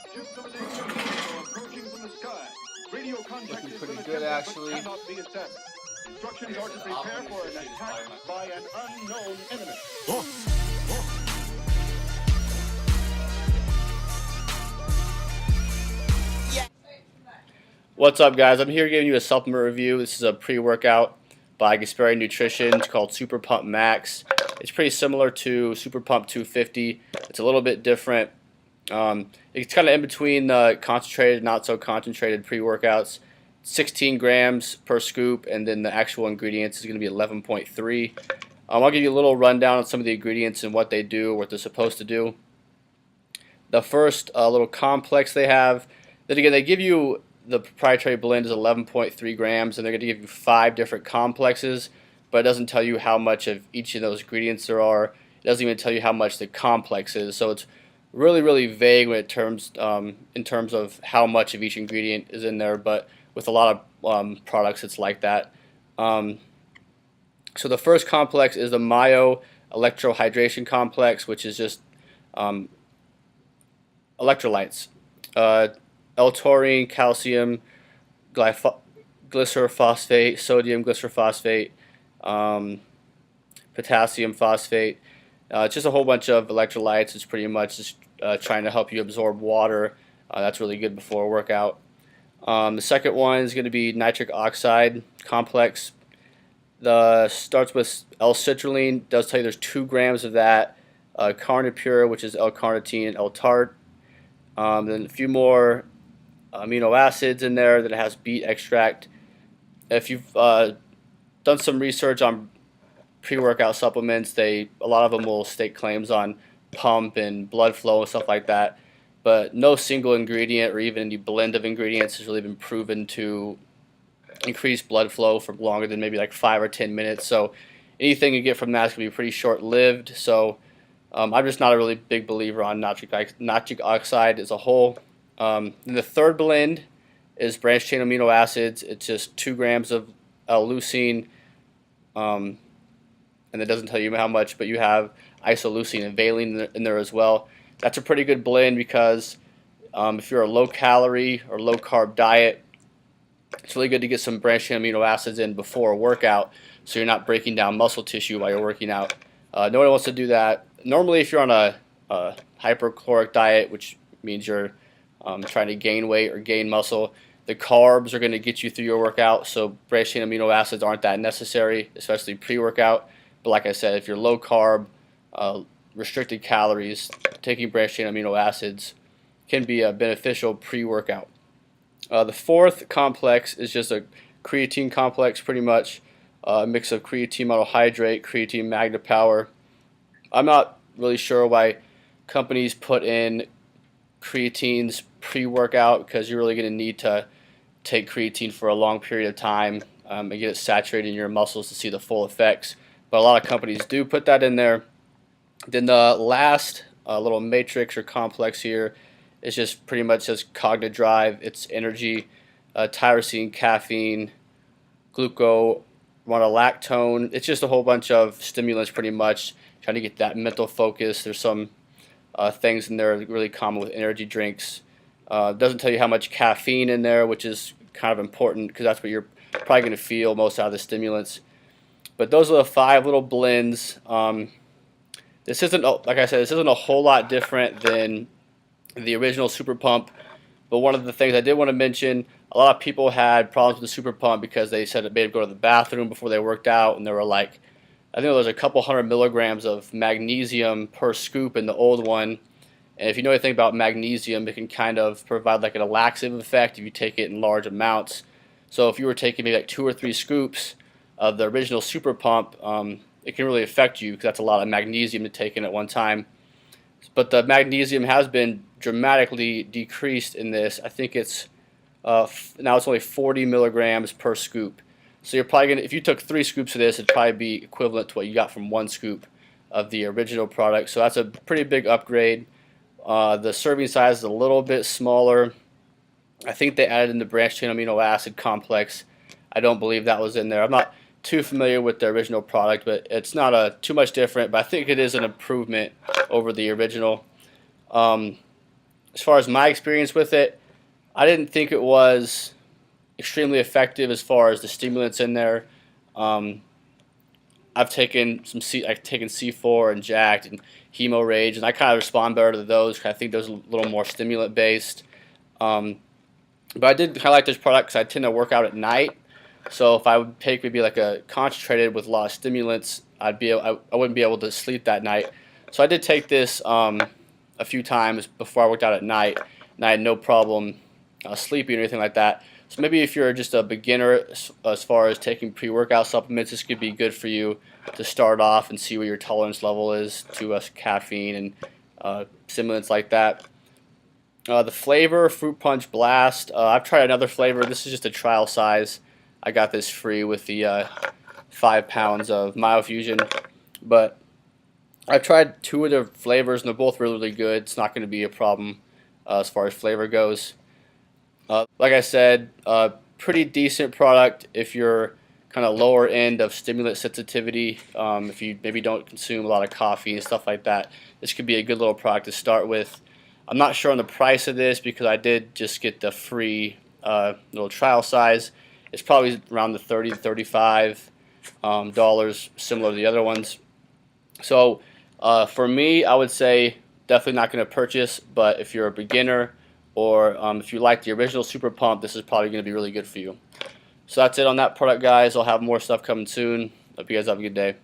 Looking pretty good, actually. Instructions are to prepare for an attack by an unknown enemy. What's up, guys? I'm here giving you a supplement review. This is a pre-workout by Gasperi Nutrition. It's called SuperPump Max. It's pretty similar to SuperPump 250. It's a little bit different. It's kind of in between the concentrated and not so concentrated pre-workouts. 16 grams per scoop, and then the actual ingredients is going to be 11.3. I'll give you a little rundown on some of the ingredients and what they do, what they're supposed to do. The first little complex they have, then again, they give you the proprietary blend is 11.3 grams, and they're going to give you 5 different complexes, but it doesn't tell you how much of each of those ingredients there are. It doesn't even tell you how much the complex is, so it's really vague when in terms of how much of each ingredient is in there, but with a lot of products it's like that. So the first complex is the Myo Electrohydration Complex, which is just electrolytes. L-taurine, calcium, glycerophosphate, sodium glycerophosphate, potassium phosphate. It's just a whole bunch of electrolytes. It's pretty much just trying to help you absorb water. That's really good before a workout. The second one is going to be nitric oxide complex. Starts with L-citrulline. Does tell you there's 2 grams of that. Carnipure, which is L-carnitine and L-tart. Then a few more amino acids in there. That it has beet extract. If you've done some research on pre-workout supplements, a lot of them will state claims on pump and blood flow and stuff like that, but no single ingredient or even any blend of ingredients has really been proven to increase blood flow for longer than maybe like 5 or 10 minutes. So anything you get from that is going to be pretty short-lived. So I'm just not a really big believer on nitric oxide as a whole. Then the third blend is branched chain amino acids. It's just 2 grams of L-leucine, and it doesn't tell you how much, but you have isoleucine and valine in there as well. That's a pretty good blend because if you're a low-calorie or low-carb diet, it's really good to get some branched chain amino acids in before a workout, so you're not breaking down muscle tissue while you're working out. No one wants to do that. Normally, if you're on a hypercaloric diet, which means you're trying to gain weight or gain muscle, the carbs are going to get you through your workout, so branched chain amino acids aren't that necessary, especially pre-workout. But like I said, if you're low carb, restricted calories, taking branched chain amino acids can be beneficial pre-workout. The fourth complex is just a creatine complex, pretty much a mix of creatine monohydrate, creatine magna power. I'm not really sure why companies put in creatines pre-workout, because you're really going to need to take creatine for a long period of time and get it saturated in your muscles to see the full effects. But a lot of companies do put that in there. Then the last little matrix or complex here is just pretty much just cognitive drive. It's energy, tyrosine, caffeine, glucuronolactone. It's just a whole bunch of stimulants, pretty much trying to get that mental focus. There's some things in there really common with energy drinks. Doesn't tell you how much caffeine in there, which is kind of important because that's what you're probably going to feel most out of the stimulants. But those are the 5 little blends. This isn't, like I said, this isn't a whole lot different than the original Super Pump. But one of the things I did want to mention, a lot of people had problems with the Super Pump because they said it made them go to the bathroom before they worked out, and they were like, I think there was a couple 100 milligrams of magnesium per scoop in the old one. And if you know anything about magnesium, it can kind of provide like a laxative effect if you take it in large amounts. So if you were taking maybe like 2 or 3 scoops of the original Super Pump, it can really affect you because that's a lot of magnesium to take in at one time. But the magnesium has been dramatically decreased in this. I think it's now it's only 40 milligrams per scoop. So you're probably gonna, if you took 3 scoops of this, it'd probably be equivalent to what you got from 1 scoop of the original product. So that's a pretty big upgrade. The serving size is a little bit smaller. I think they added in the branched chain amino acid complex. I don't believe that was in there. I'm not too familiar with the original product, but it's not too much different. But I think it is an improvement over the original. as far as my experience with it, I didn't think it was extremely effective as far as the stimulants in there. Um, I've taken C4 and Jacked and Hemo Rage, and I kind of respond better to those. I think those are a little more stimulant based. Um, but I did kind of like this product because I tend to work out at night. So if I would take maybe like a concentrated with a lot of stimulants, I wouldn't be able to sleep that night. So I did take this a few times before I worked out at night, and I had no problem sleeping or anything like that. So maybe if you're just a beginner as far as taking pre-workout supplements, this could be good for you to start off and see what your tolerance level is to caffeine and stimulants like that. The flavor, Fruit Punch Blast. I've tried another flavor. This is just a trial size. I got this free with the 5 pounds of Myofusion. But I've tried 2 of the flavors, and they're both really, really good. It's not going to be a problem as far as flavor goes. Like I said, pretty decent product if you're kind of lower end of stimulant sensitivity. If you maybe don't consume a lot of coffee and stuff like that, this could be a good little product to start with. I'm not sure on the price of this because I did just get the free little trial size. It's probably around the $30 to $35 dollars, similar to the other ones. So for me, I would say definitely not going to purchase, but if you're a beginner or if you like the original Super Pump, this is probably going to be really good for you. So that's it on that product, guys. I'll have more stuff coming soon. Hope you guys have a good day.